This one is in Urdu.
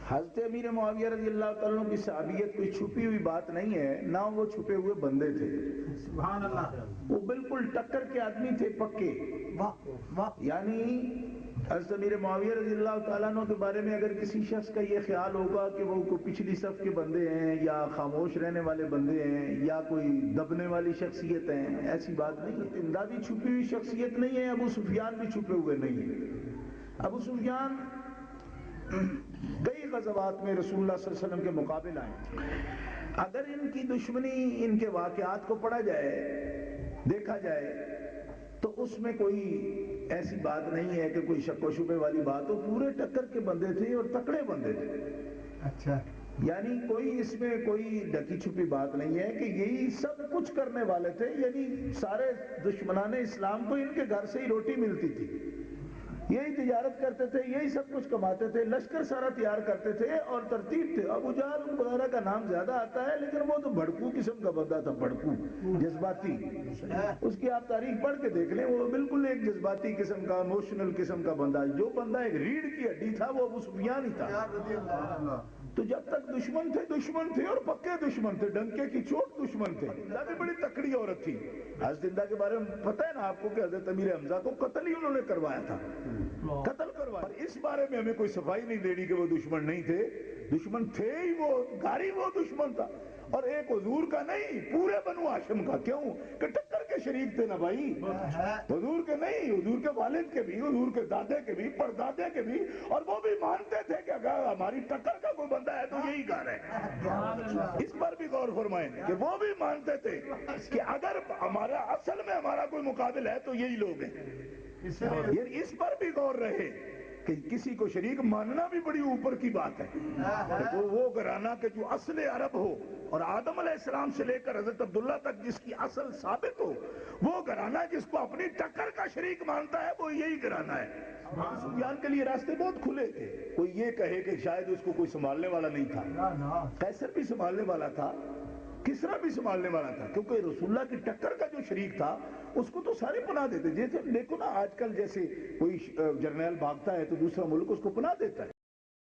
حضرت امیر معاویہ رضی اللہ تعالیٰ عنہ کی صحابیت کوئی چھپی ہوئی بات نہیں ہے، نہ وہ چھپے ہوئے بندے تھے، سبحان اللہ، وہ بالکل ٹکر کے آدمی تھے پکے۔ یعنی حضرت امیر معاویہ رضی اللہ تعالیٰ عنہ کے بارے میں اگر کسی شخص کا یہ خیال ہوگا کہ وہ کوئی پچھلی صف کے بندے ہیں یا خاموش رہنے والے بندے ہیں یا کوئی دبنے والی شخصیت ہیں، ایسی بات نہیں ہے۔ زندہ بھی چھپی ہوئی شخصیت نہیں ہے، ابو سفیان بھی چھپے ہوئے نہیں ہیں۔ ابو سفیان کئی غزوات میں رسول اللہ صلی اللہ علیہ وسلم کے مقابل آئے۔ اگر ان کی دشمنی، ان کے واقعات کو پڑھا جائے، دیکھا جائے، تو اس میں کوئی ایسی بات نہیں ہے کہ کوئی شک و شبے والی بات ہو۔ پورے ٹکر کے بندے تھے اور تکڑے بندے تھے۔ اچھا، یعنی کوئی اس میں کوئی ڈھکی چھپی بات نہیں ہے کہ یہی سب کچھ کرنے والے تھے۔ یعنی سارے دشمنان اسلام کو ان کے گھر سے ہی روٹی ملتی تھی، یہی تجارت کرتے تھے، یہی سب کچھ کماتے تھے، لشکر سارا تیار کرتے تھے اور ترتیب تھے۔ ابو جہل وغیرہ کا نام زیادہ آتا ہے لیکن وہ تو بھڑکو قسم کا بندہ تھا، بھڑکو، جذباتی۔ اس کی آپ تاریخ پڑھ کے دیکھ لیں، وہ بالکل ایک جذباتی قسم کا، ایموشنل قسم کا بندہ۔ جو بندہ ایک ریڑھ کی ہڈی تھا وہ ابو سفیان ہی تھا۔ تو جب تک دشمن تھے اور پکے دشمن تھے، ڈنکے کی چوٹ دشمن تھے۔ زندہ بھی بڑی تکڑی عورت تھی۔ حضرت زندہ کے بارے میں پتہ ہے نا آپ کو کہ حضرت امیر حمزہ کو قتل ہی انہوں نے کروایا تھا، قتل کروایا۔ اور اس بارے میں ہمیں کوئی صفائی نہیں دینی کہ وہ دشمن نہیں تھے، دشمن تھے ہی، وہ گاری وہ دشمن تھا۔ اور ایک حضور کا نہیں، پورے بنو ہاشم کا۔ کیوں کہ ٹکر کے شریک تھے نا بھائی، حضور کے نہیں، حضور کے والد کے بھی، حضور کے دادے کے بھی، پردادے کے بھی، اور وہ بھی مانتے تھے کہ اگر ہماری ٹکر کا کوئی بندہ ہے تو یہی گھر ہے۔ اس پر بھی غور فرمائیں کہ وہ بھی مانتے تھے کہ اگر ہمارا اصل میں ہمارا کوئی مقابل ہے تو یہی لوگ ہیں۔ اس پر بھی غور رہے کہ کسی کو شریک ماننا بھی بڑی اوپر کی بات ہے۔ وہ گھرانہ کہ جو اصل عرب ہو اور آدم علیہ السلام سے لے کر حضرت عبداللہ تک جس کی اصل ثابت ہو، وہ گھرانہ جس کو اپنی ٹکر کا شریک مانتا ہے وہ یہی گھرانہ ہے۔ سفیان کے لیے راستے بہت کھلے تھے۔ کوئی یہ کہے کہ شاید اس کو کوئی سنبھالنے والا نہیں تھا، قیصر بھی سنبھالنے والا تھا، کسرا بھی سنبھالنے والا تھا، کیونکہ رسول اللہ کی ٹکر کا جو شریک تھا اس کو تو سارے پناہ دیتے۔ جیسے دیکھو نا آج کل، جیسے کوئی جرنیل بھاگتا ہے تو دوسرا ملک اس کو پناہ دیتا ہے۔